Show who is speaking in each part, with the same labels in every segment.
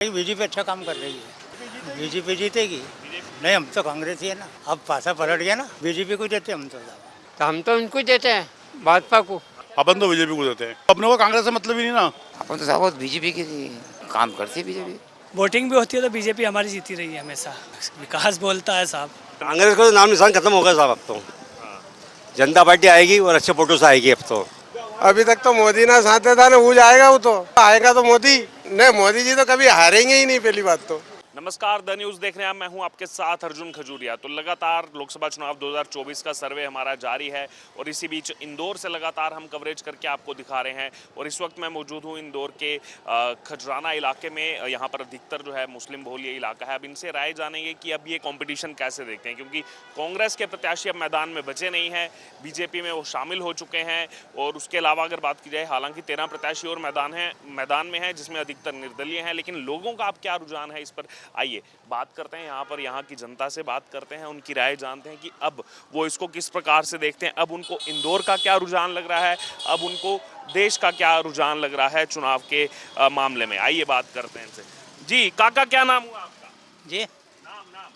Speaker 1: BJP अच्छा काम कर रही है, बीजेपी जीतेगी। नहीं, हम तो कांग्रेस ही है ना, अब पासा पलट गया ना, बीजेपी को देते हम तो
Speaker 2: हम तो उनको देते हैं, भाजपा को।
Speaker 3: अपन तो बीजेपी को देते हैं, अपने को कांग्रेस से मतलब ही नहीं ना।
Speaker 4: अपन तो साहब बीजेपी की काम करती है बीजेपी।
Speaker 5: वोटिंग भी होती है तो बीजेपी हमारी जीती रही है हमेशा। विकास बोलता है साहब।
Speaker 6: कांग्रेस का तो नाम निशान खत्म हो गया साहब। अब तो जनता पार्टी आएगी और अच्छे फोटो से आएगी। अब तो
Speaker 7: अभी तक तो मोदी ना साथ था ना, वो जाएगा, वो तो आएगा तो मोदी। नहीं, मोदी जी तो कभी हारेंगे ही नहीं, पहली बात तो।
Speaker 8: नमस्कार, द न्यूज़ देख रहे हैं आप। मैं हूं आपके साथ अर्जुन खजूरिया। तो लगातार लोकसभा चुनाव 2024 का सर्वे हमारा जारी है और इसी बीच इंदौर से लगातार हम कवरेज करके आपको दिखा रहे हैं। और इस वक्त मैं मौजूद हूं इंदौर के खजराना इलाके में। यहाँ पर अधिकतर जो है मुस्लिम बहुल ये इलाका है। अब इनसे राय जानेंगे कि अब ये कंपटीशन कैसे देखते हैं, क्योंकि कांग्रेस के प्रत्याशी अब मैदान में बचे नहीं हैं, बीजेपी में वो शामिल हो चुके हैं। और उसके अलावा अगर बात की जाए, हालांकि 13 प्रत्याशी और मैदान में है, जिसमें अधिकतर निर्दलीय हैं। लेकिन लोगों का अब क्या रुझान है, इस पर आइए बात करते हैं। यहाँ की जनता से बात करते हैं, उनकी राय जानते हैं कि अब वो इसको किस प्रकार से देखते हैं। अब उनको इंदौर का क्या रुझान लग रहा है, अब उनको देश का क्या रुझान लग रहा है चुनाव के मामले में। आइए बात करते हैं इनसे। जी काका, क्या नाम हुआ आपका?
Speaker 1: जी,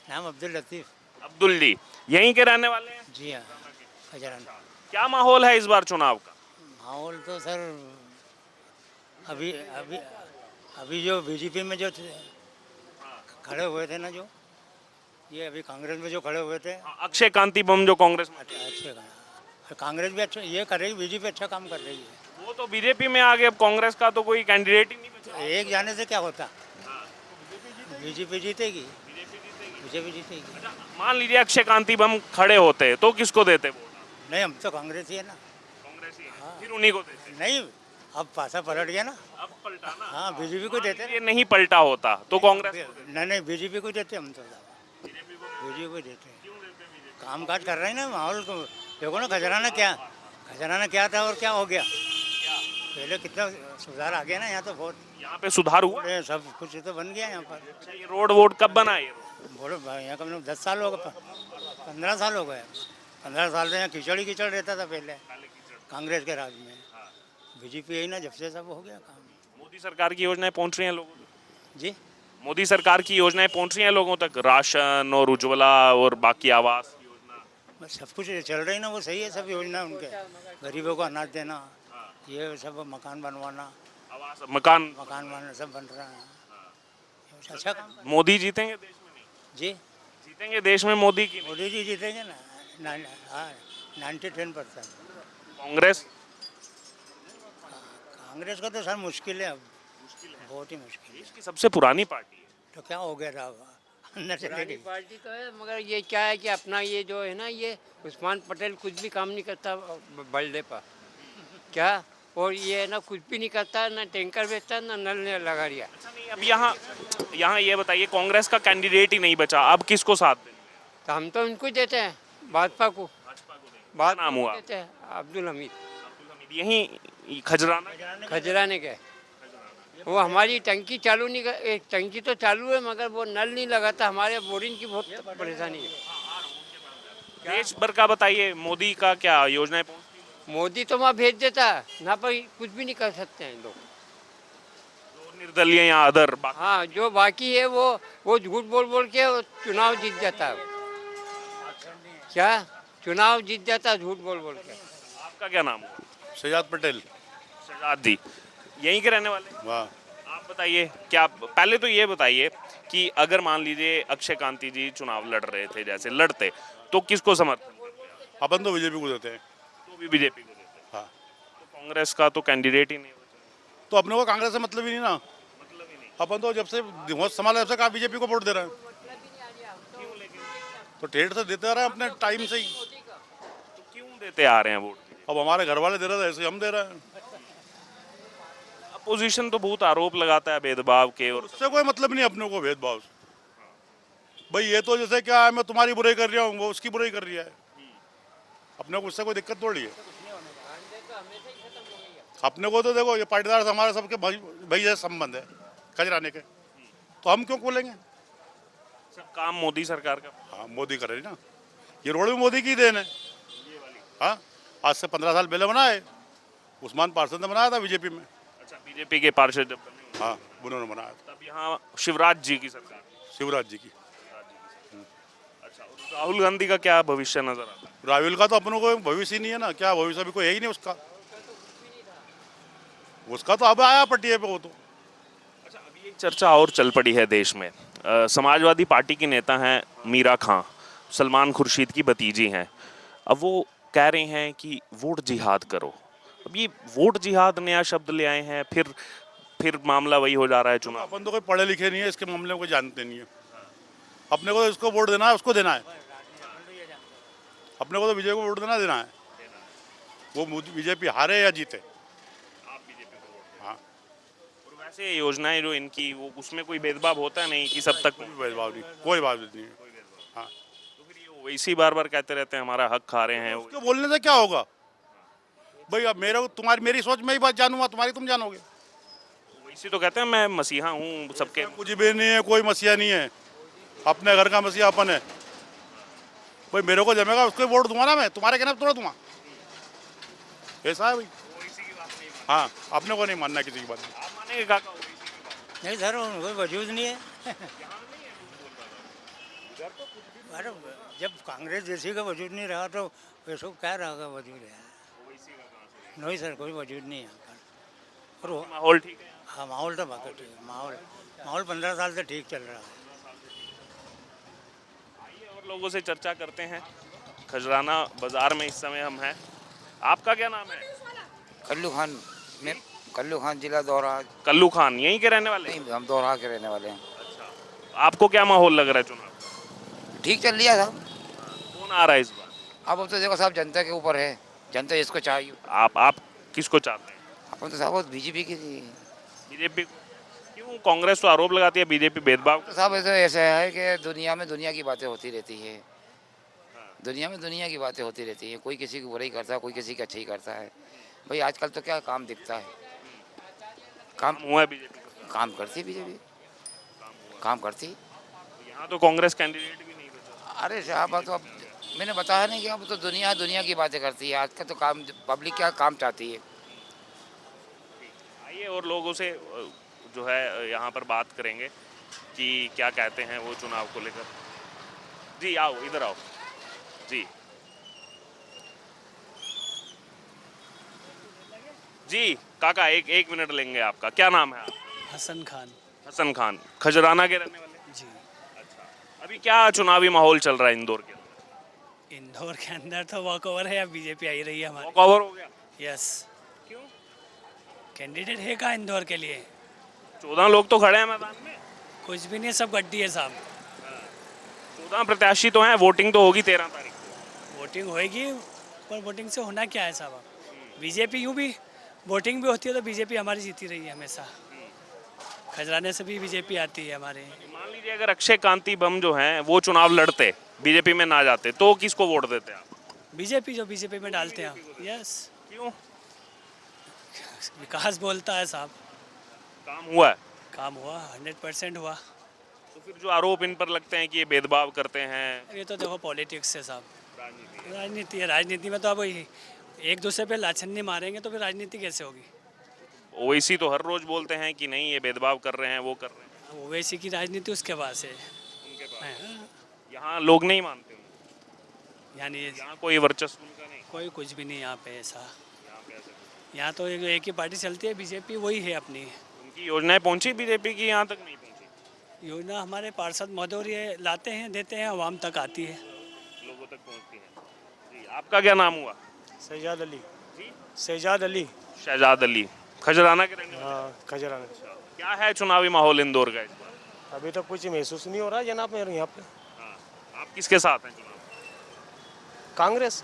Speaker 8: नाम
Speaker 1: अब्दुल लतीफ।
Speaker 8: अब्दुल जी, यहीं के रहने वाले हैं?
Speaker 1: जी हाँ, खजराना।
Speaker 8: क्या माहौल है इस बार चुनाव का?
Speaker 1: माहौल तो सर अभी अभी अभी जो बीजेपी में जो खड़े हुए थे ना, जो ये अभी कांग्रेस में जो खड़े हुए थे,
Speaker 8: अक्षय कांति बम जो कांग्रेस में,
Speaker 1: अच्छे कांग्रेस भी अच्छा ये कर रही है, बीजेपी अच्छा काम कर रही है।
Speaker 8: वो तो बीजेपी में आ गए। अब कांग्रेस का तो कोई कैंडिडेट ही नहीं बचा।
Speaker 1: एक जाने से क्या होता, बीजेपी जीतेगी, बीजेपी जीतेगी।
Speaker 8: मान लीजिए अक्षय कांति बम खड़े होते तो किसको देते वोट?
Speaker 1: नहीं, हम तो कांग्रेस ही है ना,
Speaker 8: कांग्रेस ही है। फिर उन्हीं को देते।
Speaker 1: नहीं, अब पासा पलट गया ना,
Speaker 8: अब पलटा ना।
Speaker 1: हाँ, बीजेपी को देते।
Speaker 8: ये नहीं पलटा होता तो कांग्रेस को देते।
Speaker 1: नहीं, बीजेपी को देते हम तो, बीजेपी को देते हैं। काम काज कर रहे हैं ना, माहौल को देखो ना। खजराना क्या था और क्या हो गया। पहले कितना सुधार आ गया ना, यहाँ तो बहुत,
Speaker 8: यहाँ पे सुधार हुआ,
Speaker 1: सब कुछ तो बन गया यहाँ पर।
Speaker 8: ये रोड वोड कब बना ये रोड?
Speaker 1: बोलो यहाँ कम 10 साल हो गए, 15 साल हो गए। 15 साल से यहाँ कीचड़ रहता था पहले कांग्रेस के राज में। बीजेपी यही ना, जब से सब हो गया काम।
Speaker 8: मोदी सरकार की योजनाएं पहुंच रही हैं लोगों तक?
Speaker 1: जी,
Speaker 8: मोदी सरकार की योजनाएं पहुंच रही हैं लोगों तक, राशन और उज्ज्वला और बाकी आवास योजना,
Speaker 1: बस सब कुछ चल रही ना, वो सही है सब योजना उनके। गरीबों को अनाज देना, ये सब मकान बनवाना,
Speaker 8: आवास मकान
Speaker 1: बनना, सब बन रहा है। अच्छा काम।
Speaker 8: मोदी जीतेंगे देश में? नहीं
Speaker 1: जी,
Speaker 8: जीतेंगे देश में मोदी की?
Speaker 1: मोदी जी जीतेंगे ना, 90-10%।
Speaker 8: कांग्रेस?
Speaker 1: कांग्रेस का तो सर मुश्किल है, अब बहुत ही मुश्किल है।
Speaker 8: देश की सबसे पुरानी पार्टी है।
Speaker 1: तो क्या हो गया था, अंदर चले
Speaker 2: पुरानी
Speaker 1: गई।
Speaker 2: पार्टी तो है, मगर ये क्या है कि अपना ये जो है ना, ये उस्मान पटेल कुछ भी काम नहीं करता बल्ले पर क्या। और ये है ना, कुछ भी नहीं करता, ना टैंकर बेचता, ना नल ने लगा दिया।
Speaker 8: अच्छा, नहीं, अब यहाँ ये बताइए, कांग्रेस का कैंडिडेट ही नहीं बचा, अब किसको साथ दें?
Speaker 2: तो हम तो उनको देते हैं, भाजपा को।
Speaker 8: क्या नाम हुआ?
Speaker 2: देते हैं अब्दुल हमीद,
Speaker 8: यही खजराना
Speaker 2: खजराने के। वो हमारी टंकी चालू नहीं कर, एक टंकी तो चालू है मगर वो नल नहीं लगाता। हमारे बोरिंग की बहुत परेशानी है।
Speaker 8: देश भर का बताइए, मोदी का क्या योजनाएं पहुंचती हैं?
Speaker 2: मोदी तो वहाँ भेज देता है ना, पर कुछ भी नहीं कर सकते हैं लोग।
Speaker 8: जो निर्दलीय या अदर
Speaker 2: हाँ, जो बाकी है वो झूठ बोल के चुनाव जीत जाता है। क्या चुनाव जीत जाता है झूठ बोल के।
Speaker 8: आपका क्या नाम हुआ?
Speaker 3: शहजाद पटेल।
Speaker 8: शहजाद जी, यहीं के रहने वाले?
Speaker 3: वाह,
Speaker 8: आप बताइए, क्या पहले तो ये बताइए कि अगर मान लीजिए अक्षय कांति जी चुनाव लड़ रहे थे, जैसे लड़ते, तो किसको समर्थन करते?
Speaker 3: अपन तो बीजेपी को देते हैं।
Speaker 8: तो भी बीजेपी को देते?
Speaker 3: हाँ,
Speaker 8: तो कांग्रेस का तो कैंडिडेट ही नहीं बचा।
Speaker 3: तो अपने को कांग्रेस से मतलब ही नहीं ना।
Speaker 8: मतलब ही नहीं।
Speaker 3: अपन तो जब से होश संभाला जब से कहा बीजेपी को वोट दे रहे हैं, तो ठेठ से देते आ रहे हैं अपने टाइम से ही।
Speaker 8: तो क्यों देते आ रहे हैं वोट?
Speaker 3: अब हमारे घर वाले दे रहे थे, ऐसे हम दे रहे हैं।
Speaker 8: अपोजिशन तो बहुत आरोप लगाता है भेदभाव के, और
Speaker 3: उससे कोई मतलब नहीं अपने को भेदभाव से। भाई ये तो जैसे क्या है, मैं तुम्हारी बुराई कर रहा हूँ, वो उसकी बुराई कर रही है, अपने को उससे कोई दिक्कत थोड़ी है। अपने को तो देखो, ये पाटीदार से हमारे सबके भाई जैसे संबंध है खजराने के, तो हम क्यों बोलेंगे।
Speaker 8: सब काम मोदी सरकार का।
Speaker 3: हाँ, मोदी करे ना, ये रोड भी मोदी की देन है। हाँ, आज से 15 साल पहले बनाए, उस्मान पार्षद ने बनाया था बीजेपी में।
Speaker 8: अच्छा, बीजेपी के पार्षद जब बने,
Speaker 3: हाँ, उन्होंने बनाया था।
Speaker 8: तब यहाँ शिवराज जी की सरकार है।
Speaker 3: शिवराज जी की।
Speaker 8: अच्छा, और राहुल गांधी का क्या भविष्य नजर आता है?
Speaker 3: राहुल का तो अपनों को भविष्य ही नहीं है ना, क्या भविष्य अभी कोई है ही नहीं उसका। उसका तो अब आया पटिए पे वो तो।
Speaker 8: अच्छा, अभी एक चर्चा और चल पड़ी है देश में। समाजवादी पार्टी की नेता हैं मीरा खां, सलमान खुर्शीद की भतीजी हैं। अब वो कह रहे हैं कि वोट जिहाद करो। अब ये वोट जिहाद नया शब्द ले आए हैं, फिर मामला वही हो जा रहा है चुनाव।
Speaker 3: अपन तो कोई पढ़े लिखे नहीं है, इसके मामले में कोई जानते नहीं है। अपने को तो इसको वोट देना है, उसको देना है। अपने को तो विजय को वोट देना है। वो बीजेपी हारे या जीते। हाँ,
Speaker 8: और वैसे ये योजनाएं जो इनकी, वो उसमें कोई भेदभाव होता नहीं कि सब तक।
Speaker 3: कोई भेदभाव नहीं, कोई बात नहीं है। हाँ,
Speaker 8: तो फिर ये वैसी बार बार कहते रहते हैं हमारा हक खा रहे हैं।
Speaker 3: उसको बोलने से क्या होगा भाई। अब मेरी सोच में ही बात जानूंगा, तुम्हारी तुम जानोगे।
Speaker 8: वैसी तो कहते हैं मैं मसीहा हूँ सबके।
Speaker 3: कुछ भी नहीं है, कोई मसीहा नहीं है। अपने घर का मसीहा अपन है। भाई मेरे को जमेगा उसको वोट दूंगा ना मैं, तुम्हारे कहने पे थोड़ा दूंगा। ऐसा है भाई। हाँ, अपने को नहीं मानना किसी की बात।
Speaker 8: आप मानेंगे काका?
Speaker 1: नहीं सर, कोई वजूद नहीं है। अरे जब कांग्रेस जैसी का वजूद नहीं रहा तो वैसे क्या रहेगा वजूद है? नहीं सर, कोई वजूद नहीं है यहाँ पर। और
Speaker 8: माहौल ठीक है?
Speaker 1: हाँ, माहौल तो बाकी ठीक है। माहौल 15 साल से ठीक चल रहा है।
Speaker 8: आइए और लोगों से चर्चा करते हैं। खजराना बाजार में इस समय हम हैं। आपका क्या नाम है?
Speaker 4: कल्लू खान, मैं कल्लू खान, जिला दोहरा।
Speaker 8: कल्लू खान यहीं के रहने वाले हैं?
Speaker 4: नहीं, हम दोहरा के रहने वाले हैं।
Speaker 8: आपको क्या माहौल लग रहा है चुनाव?
Speaker 4: ठीक चल लिया था।
Speaker 8: कौन आ रहा है इस बार?
Speaker 4: अब तो देखो साहब, जनता के ऊपर है, जनता जिसको चाहिए।
Speaker 8: आप किसको चाहते हैं?
Speaker 4: अपन तो साहब बीजेपी की।
Speaker 8: बीजेपी? क्यों? कांग्रेस तो आरोप लगाती है बीजेपी भेदभाव।
Speaker 4: तो साहब ऐसा है कि दुनिया में दुनिया की बातें होती रहती है। दुनिया में दुनिया की बातें होती रहती है। कोई किसी की बुराई करता है, कोई किसी की अच्छाई करता है। भाई आजकल तो क्या काम दिखता है। काम
Speaker 8: हुआ है बीजेपी का?
Speaker 4: काम करती है बीजेपी, काम करती।
Speaker 8: यहाँ तो कांग्रेस कैंडिडेट भी नहीं बचा।
Speaker 4: अरे साहब, तो अब मैंने बताया नहीं कि अब तो दुनिया की बातें करती है। आजकल तो काम, पब्लिक क्या काम चाहती है।
Speaker 8: आइए और लोगों से जो है यहाँ पर बात करेंगे कि क्या कहते हैं वो चुनाव को लेकर। जी आओ, इधर आओ जी। जी काका, एक मिनट लेंगे आपका। क्या नाम है आपका?
Speaker 5: हसन खान।
Speaker 8: हसन खान, खजराना के रहने वाले?
Speaker 5: जी।
Speaker 8: अच्छा, अभी क्या चुनावी माहौल चल रहा है इंदौर के अंदर?
Speaker 5: इंदौर के अंदर तो वॉक ओवर है, अब बीजेपी आई रही है हमारी।
Speaker 8: वॉक ओवर हो गया?
Speaker 5: यस।
Speaker 8: क्यों?
Speaker 5: कैंडिडेट है कहाँ इंदौर के लिए?
Speaker 8: 14 लोग तो खड़े हैं मैदान में।
Speaker 5: कुछ भी नहीं, सब गड्डी है साहब।
Speaker 8: 14 प्रत्याशी तो हैं, वोटिंग तो होगी 13 तारीख को।
Speaker 5: वोटिंग होएगी, पर वोटिंग से होना क्या है साहब? बीजेपी यूँ भी वोटिंग भी होती है तो बीजेपी हमारी जीती रही है हमेशा। खजराने से भी बीजेपी आती है हमारे।
Speaker 8: मान लीजिए अगर अक्षय कांति बम जो हैं वो चुनाव लड़ते, बीजेपी में ना जाते, तो किसको वोट देते आप?
Speaker 5: बीजेपी, जो बीजेपी में डालते हैं। यस।
Speaker 8: क्यों?
Speaker 5: विकास बोलता है साहब।
Speaker 8: काम हुआ है?
Speaker 5: काम हुआ, 100% हुआ।
Speaker 8: तो फिर जो आरोप इन पर लगते हैं कि ये भेदभाव करते हैं।
Speaker 5: ये तो देखो पॉलिटिक्स है साहब, राजनीति है। राजनीति में तो अब एक दूसरे पे लाछनी मारेंगे तो फिर राजनीति कैसे होगी?
Speaker 8: ओवैसी तो हर रोज बोलते हैं कि नहीं ये भेदभाव कर रहे हैं, वो कर रहे हैं।
Speaker 5: ओवैसी की राजनीति उसके पास है।
Speaker 8: उनके पास
Speaker 5: हाँ,
Speaker 8: यहाँ लोग नहीं मानते उनको।
Speaker 5: यानी
Speaker 8: यहाँ कोई वर्चस्व उनका नहीं।
Speaker 5: कोई कुछ भी नहीं यहाँ पे ऐसा।
Speaker 8: यहाँ पे ऐसा कुछ।
Speaker 5: यहाँ तो एक ही पार्टी चलती है, बीजेपी, वही है अपनी।
Speaker 8: उनकी योजनाएं पहुंची बीजेपी की यहाँ तक नहीं पहुंची?
Speaker 5: योजना हमारे पार्षद महोदय लाते हैं, देते हैं, आवाम तक आती है।
Speaker 8: लोगों तक पहुंचती है। जी आपका क्या नाम हुआ?
Speaker 7: शहजाद अली।
Speaker 8: जी?
Speaker 7: शहजाद अली।
Speaker 8: शहजाद अली, खजराना के रहने वाले?
Speaker 7: हाँ, खजराना।
Speaker 8: क्या है चुनावी माहौल इंदौर का इस बार?
Speaker 7: अभी तो कुछ महसूस नहीं हो रहा है जनाब मेरे यहाँ पे।
Speaker 8: हाँ, आप किसके साथ हैं चुनाव?
Speaker 7: कांग्रेस।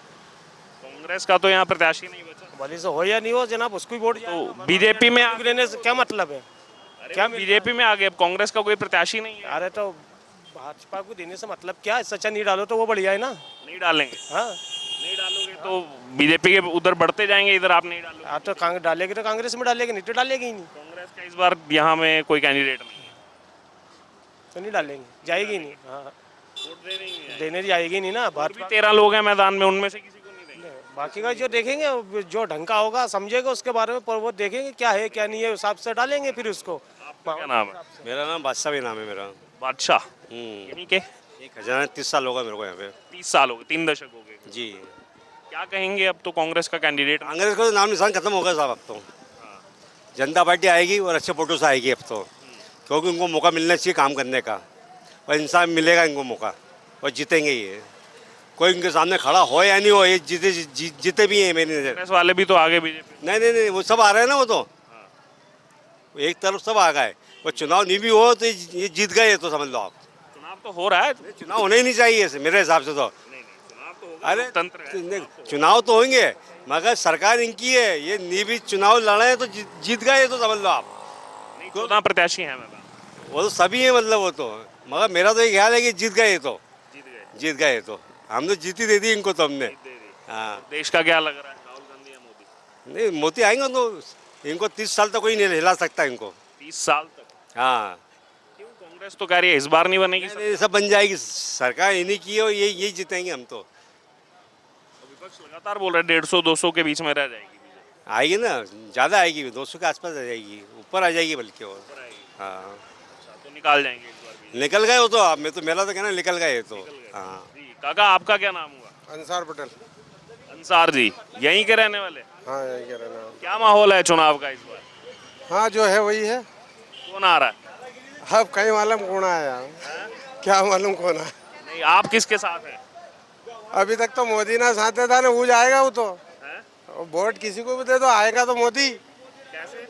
Speaker 8: कांग्रेस का तो यहाँ प्रत्याशी नहीं बचा।
Speaker 7: भले से हो या नहीं हो जनाब, उसको ही वोट
Speaker 8: तो बीजेपी में
Speaker 7: लेने से क्या मतलब है?
Speaker 8: क्या बीजेपी में आ गए? अब कांग्रेस का कोई प्रत्याशी नहीं है।
Speaker 7: अरे तो भाजपा को देने से मतलब क्या है? सच्चा नहीं डालो तो वो बढ़िया है ना।
Speaker 8: नहीं डालेंगे?
Speaker 7: हाँ,
Speaker 8: नहीं डालोगे तो बीजेपी के उधर बढ़ते जाएंगे, इधर आप नहीं डालोगे।
Speaker 7: आप तो डालेगी तो कांग्रेस में डालेगी, नहीं तो डालेगी ही नहीं।
Speaker 8: कांग्रेस का इस बार यहाँ में कोई कैंडिडेट नहीं है,
Speaker 7: तो नहीं डालेंगे, जाएगी नहीं। हाँ,
Speaker 8: वोट देने ही नहीं आएंगे।
Speaker 7: देने जाएगी नहीं ना।
Speaker 8: और भी 13 लोग हैं मैदान में, उनमें से किसी को नहीं देंगे।
Speaker 7: बाकी का जो देखेंगे, जो ढंग का होगा समझेगा उसके बारे में, पर वो देखेंगे क्या है क्या नहीं है, हिसाब से डालेंगे फिर उसको।
Speaker 8: आप क्या नाम है?
Speaker 6: मेरा नाम बादशाह भी नाम है मेरा।
Speaker 8: बादशाह यहीं के?
Speaker 6: ये खजाना 30 साल होगा मेरे को यहाँ पे।
Speaker 8: 30 साल हो गए, 3 दशक हो गए।
Speaker 6: जी।
Speaker 8: क्या कहेंगे अब तो कांग्रेस का कैंडिडेट?
Speaker 6: कांग्रेस का तो नाम निशान खत्म हो गया साहब अब तो। जनता पार्टी आएगी और अच्छे फोटो से आएगी अब तो, क्योंकि उनको मौका मिलना चाहिए काम करने का, और इंसान मिलेगा इनको मौका और जीतेंगे ये। कोई इनके सामने खड़ा हो या नहीं हो, ये जीते भी हैं मेरी नज़र।
Speaker 8: कांग्रेस वाले भी तो आगे बीजेपी।
Speaker 6: नहीं, वो सब आ रहे हैं ना, वो तो एक तरफ सब आ गए। वो चुनाव नहीं भी हो तो ये जीत गए, तो समझ लो आप।
Speaker 8: चुनाव तो हो रहा है।
Speaker 6: चुनाव होने ही नहीं चाहिए ऐसे मेरे हिसाब से तो।
Speaker 8: चुनाव तो होगा,
Speaker 6: अरे
Speaker 8: लोकतंत्र है।
Speaker 6: चुनाव तो होंगे, मगर सरकार इनकी है, ये नहीं भी चुनाव लड़े तो जीत गए, तो समझ लो आप।
Speaker 8: 14 प्रत्याशी हैं मैदान।
Speaker 6: वो तो सभी है, मतलब वो तो, मगर मेरा तो ये ख्याल है कि जीत गए तो। जीत गए तो हम तो जीती दे दी इनको तो हमने। हाँ,
Speaker 8: देश का क्या लग रहा है, राहुल गांधी या मोदी?
Speaker 6: नहीं मोदी आएंगे तो इनको 30 साल तक कोई नहीं हिला सकता इनको।
Speaker 8: 30 साल तक?
Speaker 6: हाँ,
Speaker 8: क्यों? कांग्रेस तो कह रही है इस बार नहीं बनेगी।
Speaker 6: नहीं, सब बन जाएगी सरकार, इन्हीं की है और यही जीतेंगे हम तो।
Speaker 8: विपक्ष लगातार बोल रहा है 150-200 के बीच में रह जाएगी बीजेपी।
Speaker 6: आएगी ना, ज़्यादा आएगी, 200 के आसपास आ जाएगी, ऊपर आ जाएगी बल्कि। और हाँ,
Speaker 8: तो निकाल जाएंगे इस बार भी।
Speaker 6: निकल गए हो तो आप, मैं तो मेरा तो कहना निकल गए तो। हाँ,
Speaker 8: जी काका, आपका क्या नाम हुआ?
Speaker 7: अंसार पटेल।
Speaker 8: अंसार जी यहीं के रहने वाले?
Speaker 7: हाँ यही कह रहे ना।
Speaker 8: क्या माहौल है चुनाव का इस बार?
Speaker 7: हाँ जो है वही है।
Speaker 8: कौन आ रहा है?
Speaker 7: अब कहीं मालूम कौन आया, क्या मालूम कौन आया।
Speaker 8: नहीं, आप किसके साथ हैं?
Speaker 7: अभी तक तो मोदी ना साथ था ना, वो जाएगा वो तो।
Speaker 8: हैं?
Speaker 7: वोट किसी को भी दे दो, आएगा तो मोदी।
Speaker 8: कैसे?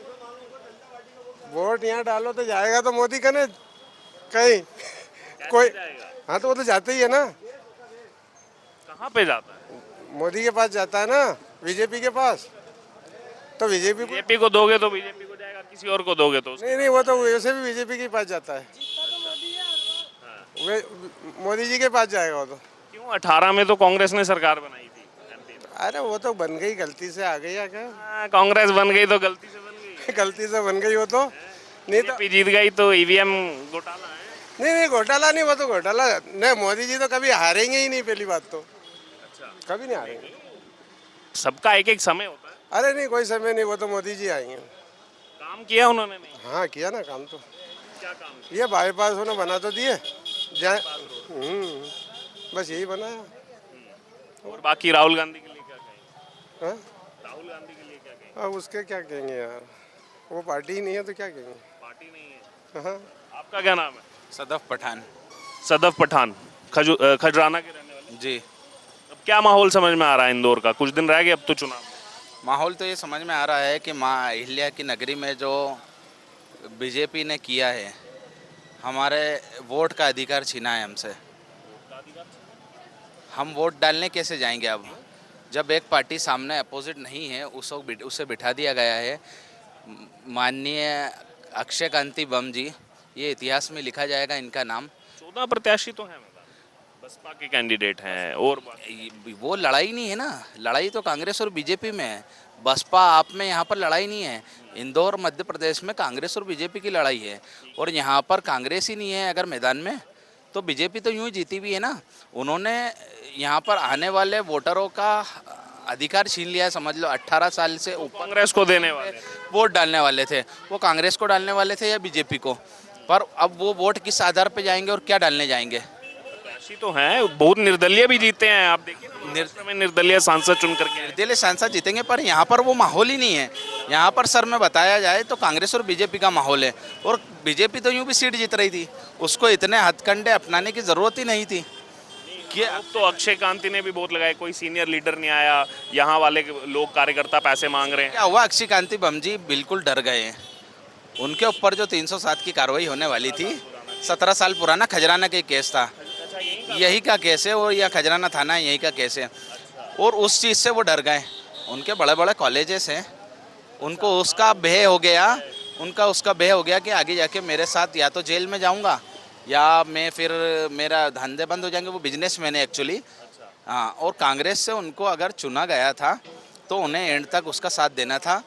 Speaker 7: वोट यहाँ डालो तो जाएगा तो मोदी का, कहीं कोई।
Speaker 8: जाएगा?
Speaker 7: हाँ तो वो तो जाते ही है ना,
Speaker 8: कहाँ पे जाता है?
Speaker 7: मोदी के पास जाता है ना, बीजेपी के पास। तो बीजेपी को
Speaker 8: बीजेपी को दोगे तो बीजेपी को जाएगा, किसी और को दोगे तो
Speaker 7: नहीं, वो तो वैसे भी बीजेपी के पास जाता है। वे मोदी जी के पास जाएगा वो तो।
Speaker 8: क्यों? 18 में तो कांग्रेस ने सरकार बनाई थी MP में।
Speaker 7: अरे वो तो बन गई, गलती से आ गई या क्या।
Speaker 8: हाँ, कांग्रेस बन गई तो गलती से बन गई।
Speaker 7: गलती से बन गई वो तो। नहीं तो
Speaker 8: बीजेपी जीत गई तो ईवीएम घोटाला है।
Speaker 7: नहीं, घोटाला नहीं, वो तो घोटाला नहीं। मोदी जी तो कभी हारेंगे ही नहीं, पहली बात तो।
Speaker 8: अच्छा,
Speaker 7: कभी नहीं हारेंगे।
Speaker 8: सबका एक एक समय होता है।
Speaker 7: अरे नहीं, कोई समय नहीं, वो तो मोदी जी आएंगे।
Speaker 8: काम किया उन्होंने? नहीं।
Speaker 7: हाँ किया ना काम तो।
Speaker 8: क्या काम किया?
Speaker 7: ये बाईपास उन्होंने बना तो दिए जाए। बस यही बनाया।
Speaker 8: और बाकी राहुल गांधी के लिए क्या कहेंगे?
Speaker 7: हाँ?
Speaker 8: राहुल गांधी के लिए क्या कहेंगे?
Speaker 7: अब उसके क्या कहेंगे यार, वो पार्टी ही नहीं है तो क्या कहेंगे।
Speaker 8: पार्टी नहीं है।
Speaker 7: हाँ।
Speaker 8: आपका क्या नाम है?
Speaker 9: सदफ पठान।
Speaker 8: सदफ पठान, खजराना के रहने वाले।
Speaker 9: जी।
Speaker 8: अब क्या माहौल समझ में आ रहा है इंदौर का? कुछ दिन रह गए अब तो चुनाव।
Speaker 9: माहौल तो ये समझ में आ रहा है कि माँ अहिल्या की नगरी में जो बीजेपी ने किया है, हमारे वोट का अधिकार छीना है हमसे। हम वोट डालने कैसे जाएंगे अब, जब एक पार्टी सामने अपोजिट नहीं है, उसे बिठा दिया गया है। माननीय अक्षय कांति बम जी, ये इतिहास में लिखा जाएगा इनका नाम।
Speaker 8: 14 प्रत्याशी तो हैं मैदान, बसपा के कैंडिडेट हैं। और
Speaker 9: वो लड़ाई नहीं है ना, लड़ाई तो कांग्रेस और बीजेपी में है। बसपा आप में यहाँ पर लड़ाई नहीं है। इंदौर मध्य प्रदेश में कांग्रेस और बीजेपी की लड़ाई है, और यहाँ पर कांग्रेस ही नहीं है अगर मैदान में, तो बीजेपी तो यूँ ही जीती भी है ना। उन्होंने यहाँ पर आने वाले वोटरों का अधिकार छीन लिया है, समझ लो। 18 साल से ऊपर
Speaker 8: कांग्रेस को देने वाले
Speaker 9: वोट डालने वाले थे, वो कांग्रेस को डालने वाले थे या बीजेपी को, पर अब वो वोट किस आधार पर जाएंगे और क्या डालने जाएंगे।
Speaker 8: प्रत्याशी तो हैं, बहुत निर्दलीय भी जीते हैं। आप देखिए महाराष्ट्र में निर्दलीय सांसद चुन करके
Speaker 9: निर्दलीय सांसद जीतेंगे, पर यहाँ पर वो माहौल ही नहीं है। यहाँ पर सर में बताया जाए तो कांग्रेस और बीजेपी का माहौल है, और बीजेपी तो यूँ भी सीट जीत रही थी, उसको इतने हथकंडे अपनाने की ज़रूरत ही नहीं थी। कि
Speaker 8: अब तो अक्षय कांति ने भी बहुत लगाया, कोई सीनियर लीडर नहीं आया, यहाँ वाले लोग कार्यकर्ता पैसे मांग रहे हैं।
Speaker 9: क्या हुआ, अक्षय कांति बम जी बिल्कुल डर गए हैं। उनके ऊपर जो 307 की कार्रवाई होने वाली थी, 17 साल पुराना खजराना का केस था, यही का केस है, और यह खजराना थाना यही का केस है, और उस चीज़ से वो डर गए। उनके बड़े बड़े कॉलेजेस हैं, उनको उसका भय हो गया कि आगे जाके मेरे साथ या तो जेल में जाऊंगा या मैं फिर मेरा धंधे बंद हो जाएंगे। वो बिजनेसमैन है एक्चुअली। हाँ, और कांग्रेस से उनको अगर चुना गया था तो उन्हें एंड तक उसका साथ देना था,